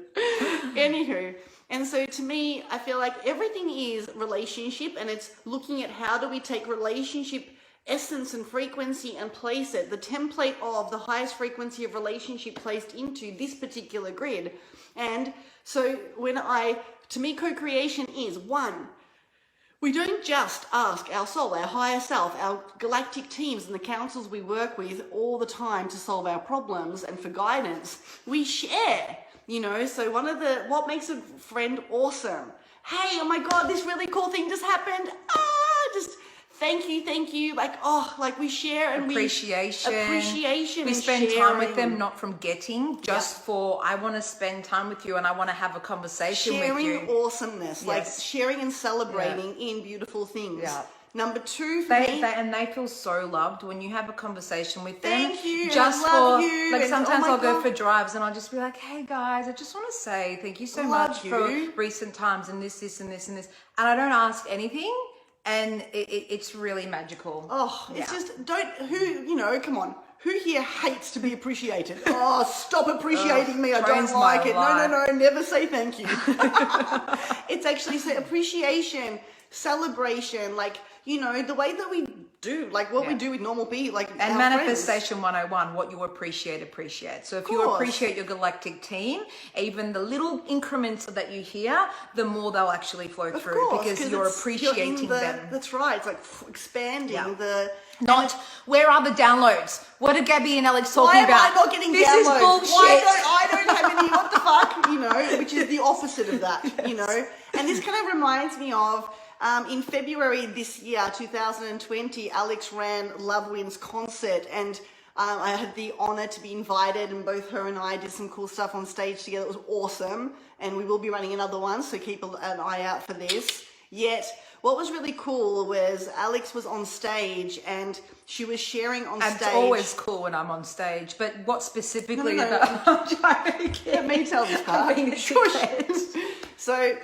Anywho, and so to me, I feel like everything is relationship, and it's looking at how do we take relationship essence and frequency and place it, the template of the highest frequency of relationship placed into this particular grid. And so to me, co-creation is 1, we don't just ask our soul, our higher self, our galactic teams and the councils we work with all the time to solve our problems and for guidance. We share, you know. So what makes a friend awesome? Hey, oh my God, this really cool thing just happened. Just thank you. Like we share and appreciation. We spend time with them, not from getting, just for, I want to spend time with you and I want to have a conversation with you. Sharing awesomeness, like sharing and celebrating in beautiful things. Yeah. Number 2 for me. They feel so loved when you have a conversation with them. Thank you. Just I love you. Like sometimes I'll go God. for drives and I'll just be like, "Hey guys, I just want to say thank you so much for recent times and this and this and this." And I don't ask anything. And it's really magical. It's just, come on. Who here hates to be appreciated? Stop appreciating me. I don't like it. No, never say thank you. It's actually appreciation, celebration, like, you know, the way that we do, like what we do with normal people, like and manifestation 101, what you appreciate. So if you appreciate your galactic team, even the little increments that you hear, the more they'll actually flow through, because you're appreciating them. That's right. It's like expanding Where are the downloads? What are Gabby and Alex talking about? Why am I not getting this downloads? Is bullshit. I don't have any, what the fuck, you know, which is the opposite of that, you know. And this kind of reminds me of, in February this year, 2020, Alex ran Love Wins concert, and I had the honor to be invited, and both her and I did some cool stuff on stage together. It was awesome, and we will be running another one, so keep an eye out for this. Yet, what was really cool was Alex was on stage, and she was sharing on stage. It's always cool when I'm on stage, but what specifically about? I'm trying to let me tell this part. So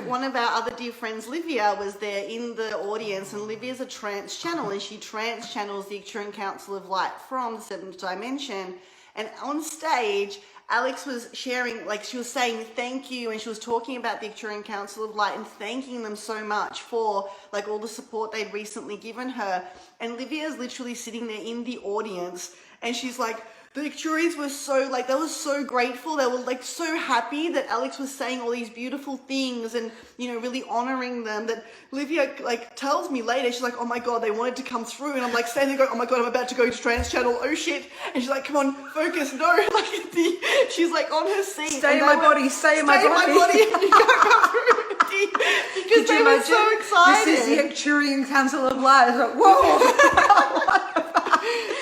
one of our other dear friends, Livia, was there in the audience, and Livia's a trance channel, and she trance channels the Actuarian Council of Light from the 7th dimension. And on stage, Alex was sharing, like she was saying thank you, and she was talking about the Actuarian Council of Light and thanking them so much for like all the support they'd recently given her. And Livia's literally sitting there in the audience, and she's like, the Actuaries were so, like, they were so grateful. They were, like, so happy that Alex was saying all these beautiful things and, you know, really honoring them, that Livia, like, tells me later, she's like, oh my God, they wanted to come through. And I'm like, standing there going, oh my God, I'm about to go to Trans Channel. Oh shit. And she's like, come on, focus. No. Like, she's like on her seat. Stay in my body. Stay in my body. And you can't come through. Because they were so excited. This is the Actuarian Council of Life. Like, whoa.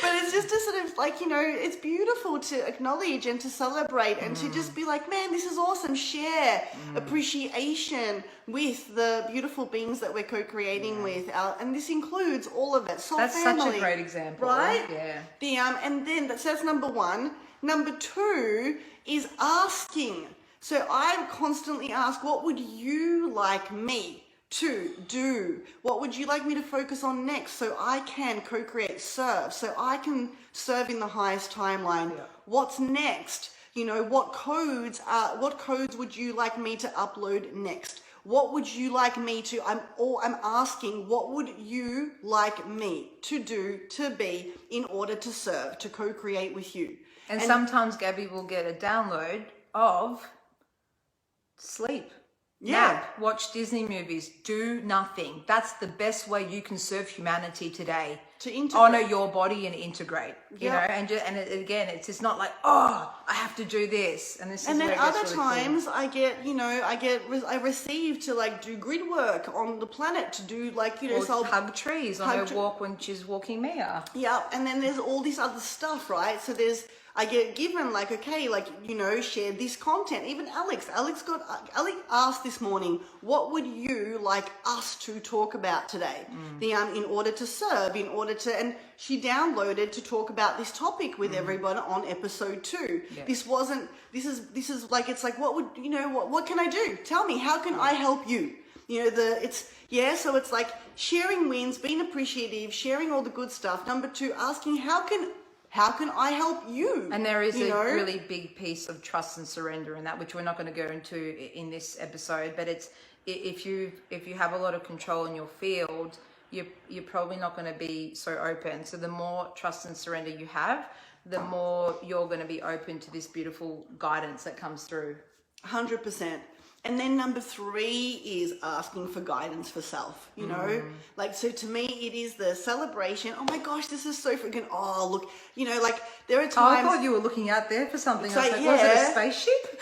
But it's just a sort of like, you know, it's beautiful to acknowledge and to celebrate and to just be like, man, this is awesome. Share appreciation with the beautiful beings that we're co-creating with. And this includes all of it. Soul That's family, such a great example. right? Yeah. And then that's number one. Number two is asking. So I constantly ask, what would you like me to do? What would you like me to focus on next so I can co-create, serve, so I can serve in the highest timeline? Yeah. What's next? You know, what codes would you like me to upload next? What would you like me to, I'm asking, what would you like me to do, to be, in order to serve, to co-create with you? And sometimes Gabby will get a download of sleep. Yeah. Nap, watch Disney movies, do nothing. That's the best way you can serve humanity today. To integrate. Honor your body and integrate, you Yeah. know, and again, it's just not like, oh, I have to do this. And this And is then where it gets other really times cool. I receive to like do grid work on the planet, to do like, you know, Or so I'll hug trees on her walk when she's walking Mia. yeah, and then there's all this other stuff, right? So I get given like, okay, like, you know, share this content. Even Alex asked this morning, what would you like us to talk about today? In order to serve, and she downloaded to talk about this topic with everyone on episode 2. Yeah. This is like, it's like, what can I do? Tell me, how can I help you? You know, so it's like sharing wins, being appreciative, sharing all the good stuff. Number 2, asking, how can I help you? And there is really big piece of trust and surrender in that, which we're not going to go into in this episode. But it's if you have a lot of control in your field, you're probably not going to be so open. So the more trust and surrender you have, the more you're going to be open to this beautiful guidance that comes through. 100%. And then number 3 is asking for guidance for self, you know, like, so to me, it is the celebration. Oh my gosh, this is so freaking, oh, look, you know, like there are times. Oh, I thought you were looking out there for something. So, I was like, yeah. was it a spaceship?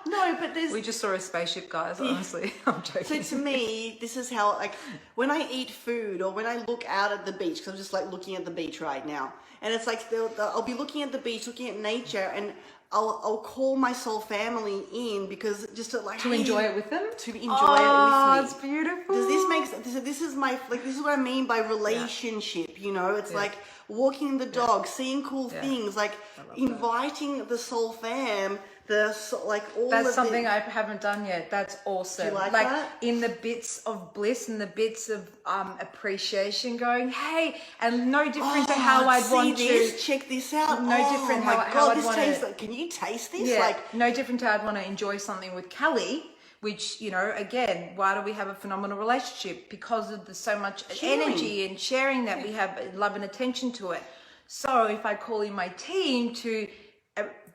No, but We just saw a spaceship, guys, honestly. I'm joking. So to me, this is how, like, when I eat food or when I look out at the beach, because I'm just like looking at the beach right now, and it's like I'll be looking at the beach, looking at nature, and I'll call my soul family in, because just to like enjoy it with them, to enjoy it with me. It's beautiful. Does this make sense? This is my, like, this is what I mean by relationship. You know, it's like walking the dog, seeing cool things, like inviting the soul fam. That's something I haven't done yet. That's awesome. Do you like that? In the bits of bliss and the bits of appreciation, going, hey, and no different to how I'd want this, to. check this out. No different how I'd this want tastes to. like. Can you taste this? Yeah, Like, no different to I'd want to enjoy something with Kelly. Which, you know, again, why do we have a phenomenal relationship? Because of the so much energy and sharing that we have, love and attention to it. So if I call in my team to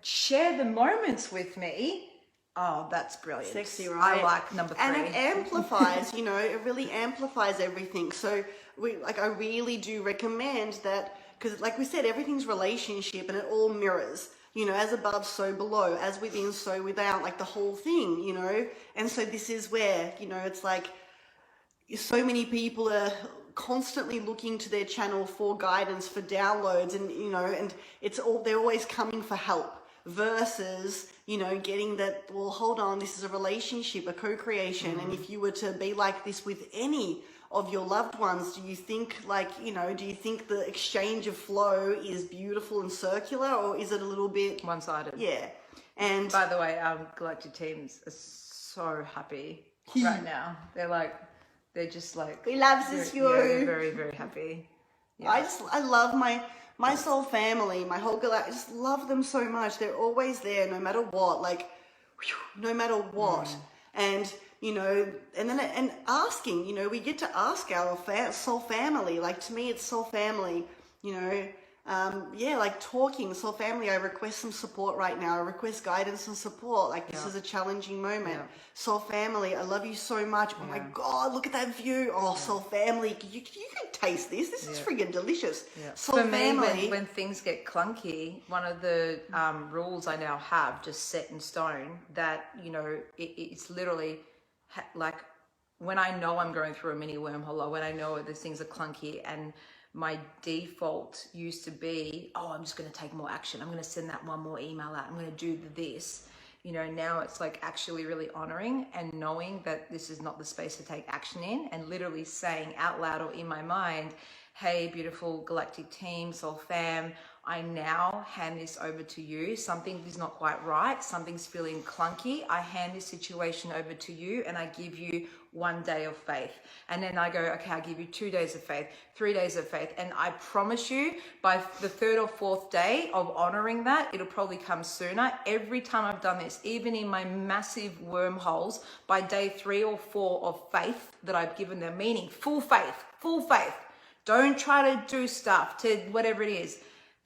share the moments with me, oh, that's brilliant. Sexy, right? I like number 3. And it amplifies, you know, it really amplifies everything. So I really do recommend that, because like we said, everything's relationship and it all mirrors, you know, as above, so below, as within, so without, like the whole thing, you know? And so this is where, you know, it's like so many people are constantly looking to their channel for guidance, for downloads, and, you know, and they're always coming for help. Versus, you know, getting that, well, hold on, this is a relationship, a co-creation. And if you were to be like this with any of your loved ones, do you think, like, you know, do you think the exchange of flow is beautiful and circular, or is it a little bit one-sided? Yeah. And by the way, our galactic teams are so happy right now. They're just like, we loves this, you. Yeah, very, very happy. Yeah. I love my soul family, my whole galactic. I just love them so much. They're always there, no matter what. Like, no matter what. And you know, and asking. You know, we get to ask our soul family. Like, to me, it's soul family. You know, like talking. So family, I request some support right now. I request guidance and support. Like this is a challenging moment. Soul family, I love you so much. Oh my God, look at that view. Oh, soul family, you can taste this. This is friggin' delicious. Soul For family. me, when things get clunky, one of the rules I now have just set in stone that, you know, it's literally like when I know I'm going through a mini wormhole, or when I know these things are clunky, and my default used to be, oh, I'm just going to take more action. I'm going to send that one more email out. I'm going to do this. You know, now it's like actually really honoring and knowing that this is not the space to take action in, and literally saying out loud or in my mind, hey, beautiful galactic team, soul fam, I now hand this over to you. Something is not quite right. Something's feeling clunky. I hand this situation over to you, and I give you 1 day of faith. And then I go, okay, I give you 2 days of faith, 3 days of faith. And I promise you, by the 3rd or 4th day of honoring that, it'll probably come sooner. Every time I've done this, even in my massive wormholes, by day 3 or 4 of faith that I've given them, meaning full faith, full faith. Don't try to do stuff to whatever it is.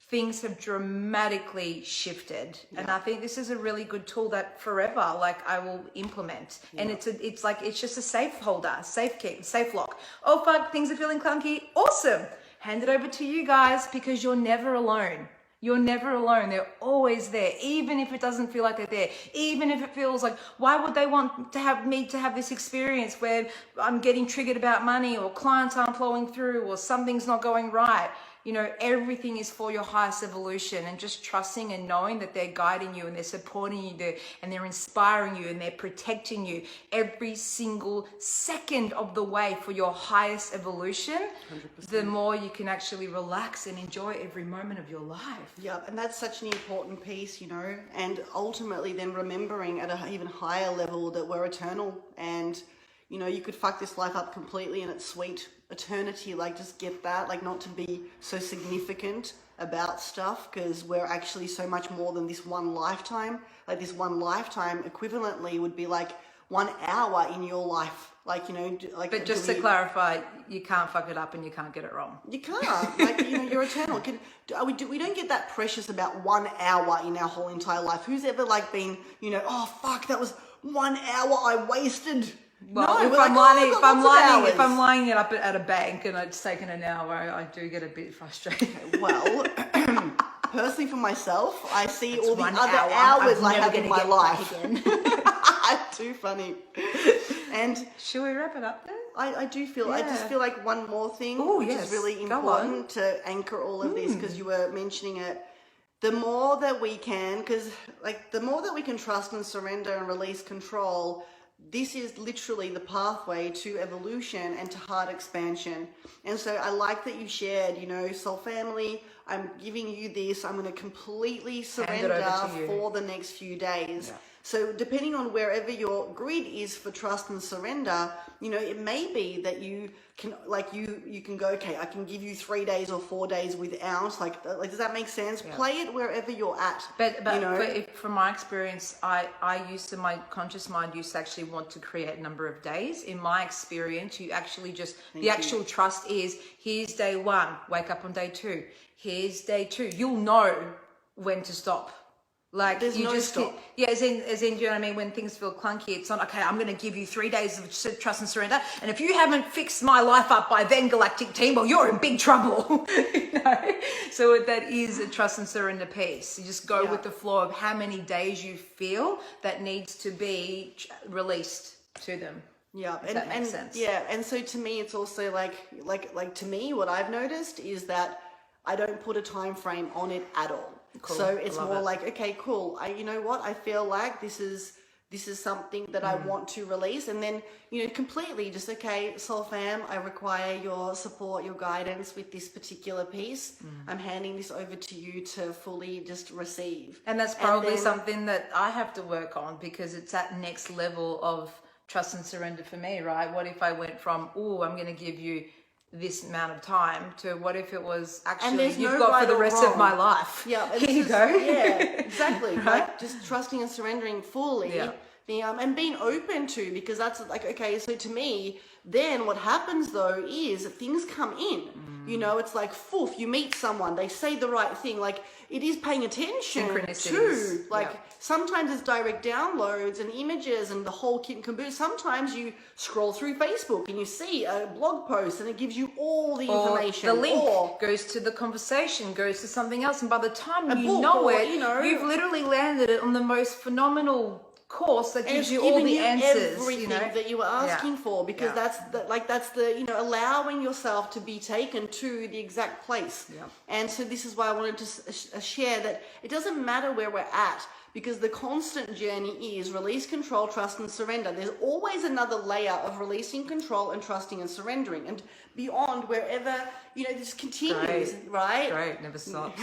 Things have dramatically shifted. And I think this is a really good tool that forever, like, I will implement. And it's just a safe holder, safe key, safe lock. Oh fuck, things are feeling clunky. Awesome. Hand it over to you guys, because you're never alone. You're never alone. They're always there, even if it doesn't feel like they're there. Even if it feels like, why would they want to have me to have this experience where I'm getting triggered about money, or clients aren't flowing through, or something's not going right? You know, everything is for your highest evolution, and just trusting and knowing that they're guiding you and they're supporting you and they're inspiring you and they're protecting you every single second of the way for your highest evolution. 100%. The more you can actually relax and enjoy every moment of your life. Yeah, and that's such an important piece, you know, and ultimately then remembering at an even higher level that we're eternal, and, you know, you could fuck this life up completely and it's sweet. Eternity, like, just get that, like, not to be so significant about stuff, because we're actually so much more than this one lifetime. Like, this one lifetime equivalently would be like 1 hour in your life, like, you know, like. But just to clarify, you can't fuck it up and you can't get it wrong. You can't, like, you know, you're eternal. We don't get that precious about 1 hour in our whole entire life. Who's ever like been, you know, oh fuck, that was 1 hour I wasted. Well, no, if I'm lining it up at a bank and it's taken an hour, I do get a bit frustrated. Well, personally for myself, I see all the other hour. hours I have in my life. Too funny. And should we wrap it up then? I do feel, I just feel like one more thing, which is really important to anchor all of this, because you were mentioning it. The more that we can, because like the more that we can trust and surrender and release control, this is literally the pathway to evolution and to heart expansion. And so I like that you shared, you know, soul family, I'm giving you this, I'm going to completely surrender for the next few days. Yeah. So depending on wherever your grid is for trust and surrender, you know, it may be that you can, like, you can go, okay, I can give you 3 days or 4 days without, like does that make sense? Yeah. Play it wherever you're at. But you know? From my experience, my conscious mind used to actually want to create a number of days. In my experience, you actually just, actual trust is, here's day 1, wake up on day 2. Here's day 2. You'll know when to stop. Like, there's you no just stop. As in, do you know what I mean? When things feel clunky, it's not, okay, I'm going to give you 3 days of trust and surrender. And if you haven't fixed my life up by then, galactic team, well, you're in big trouble. You know? So that is a trust and surrender piece. You just go with the flow of how many days you feel that needs to be released to them. Yeah, that makes sense. Yeah, and so to me, it's also like to me, what I've noticed is that I don't put a time frame on it at all. Cool. So it's more like, okay, cool. You know what? I feel like this is something that I want to release, and then, you know, completely just, okay, soul fam, I require your support, your guidance with this particular piece. I'm handing this over to you to fully just receive. And that's probably something that I have to work on, because it's that next level of trust and surrender for me, right? What if I went from, I'm going to give you this amount of time, to what if it was actually you've got for the rest of my life? Yeah, here you go. Yeah, exactly. Right? Like, just trusting and surrendering fully and being open to, because that's like, okay, so to me, then what happens though is things come in, you know, it's like, poof, you meet someone, they say the right thing, like it is paying attention to, like sometimes it's direct downloads and images and the whole kit and caboose. Sometimes you scroll through Facebook and you see a blog post and it gives you all the information. The link goes to the conversation, goes to something else, and by the time you know it, you've literally landed it on the most phenomenal course that gives you all the answers, everything that you were asking for, because that's the you know, allowing yourself to be taken to the exact place. And so this is why I wanted to share that it doesn't matter where we're at, because the constant journey is release, control, trust, and surrender. There's always another layer of releasing, control, and trusting and surrendering, and beyond, wherever, you know, this continues. Right? Great, never stops.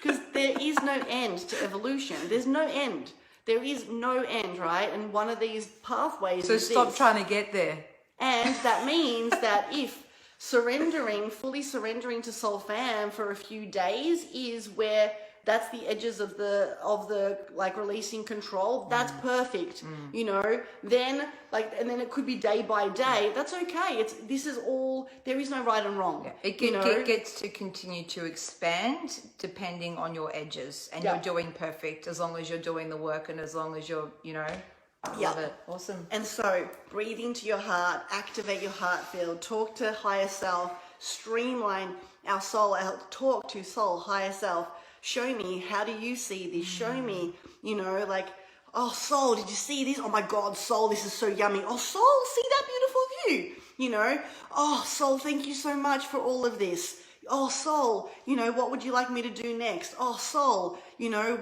Because there is no end to evolution. There's no end. There is no end, right? And one of these pathways so is stop trying to get there. And that means that if fully surrendering to Soul Fam for a few days is where that's the edges of the like releasing control, that's perfect. You know, then like, and then it could be day by day. That's okay. This is all, there is no right and wrong. It gets to continue to expand depending on your edges, and you're doing perfect as long as you're doing the work and as long as you're, you know, love it. Awesome. And so breathe into your heart, activate your heart field, talk to higher self, streamline our soul, talk to soul, higher self. Show me, how do you see this? Show me, you know, like, oh, soul, did you see this? Oh my God, soul, this is so yummy. Oh, soul, see that beautiful view, you know? Oh, soul, thank you so much for all of this. Oh, soul, you know, what would you like me to do next? Oh, soul, you know,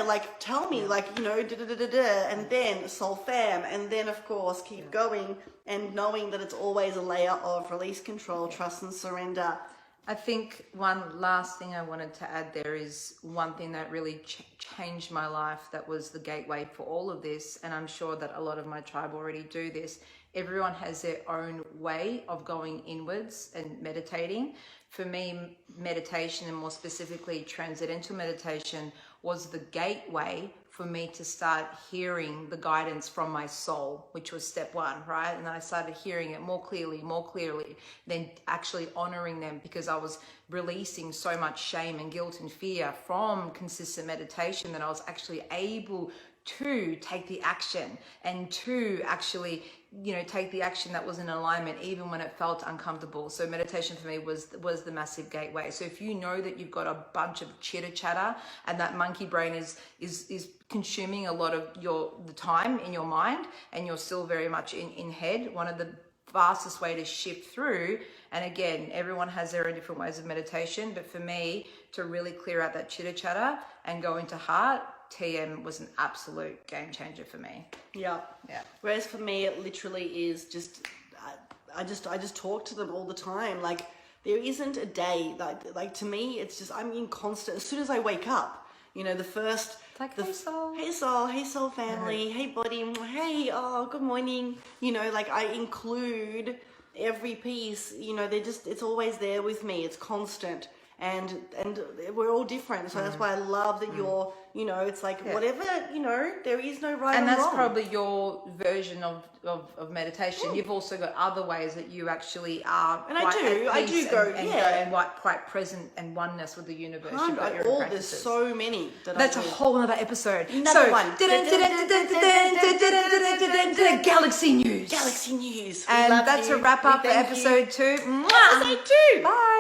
like, tell me, like, you know, and then Soul Fam, and then, of course, keep going and knowing that it's always a layer of release, control, trust, and surrender. I think one last thing I wanted to add there is one thing that really changed my life, that was the gateway for all of this, and I'm sure that a lot of my tribe already do this. Everyone has their own way of going inwards and meditating. For me, meditation, and more specifically transcendental meditation, was the gateway for me to start hearing the guidance from my soul, which was step one, right? And then I started hearing it more clearly, then actually honoring them, because I was releasing so much shame and guilt and fear from consistent meditation that I was actually able to take the action and to actually, you know, take the action that was in alignment even when it felt uncomfortable. So meditation for me was the massive gateway. So if you know that you've got a bunch of chitter chatter and that monkey brain is consuming a lot of the time in your mind, and you're still very much in head, one of the fastest way to shift through, and again, everyone has their own different ways of meditation, but for me, to really clear out that chitter chatter and go into heart, TM was an absolute game changer for me. Yeah. Whereas for me, it literally is just, I just talk to them all the time. Like, there isn't a day, like to me, it's just, I'm in constant, as soon as I wake up, you know, the first, it's like, hey soul, hey soul family, hey body, hey, oh, good morning. You know, like I include every piece, you know, it's always there with me. It's constant. And we're all different. So that's why I love that you're, you know, it's like whatever, you know, there is no right and wrong. And that's probably your version of meditation. You've also got other ways that you actually are. And I do go quite present and oneness with the universe. You've got your own there's so many. That's a whole other episode. Another one. Galaxy News. Galaxy News. And that's a wrap up for episode 2. Episode 2. Bye.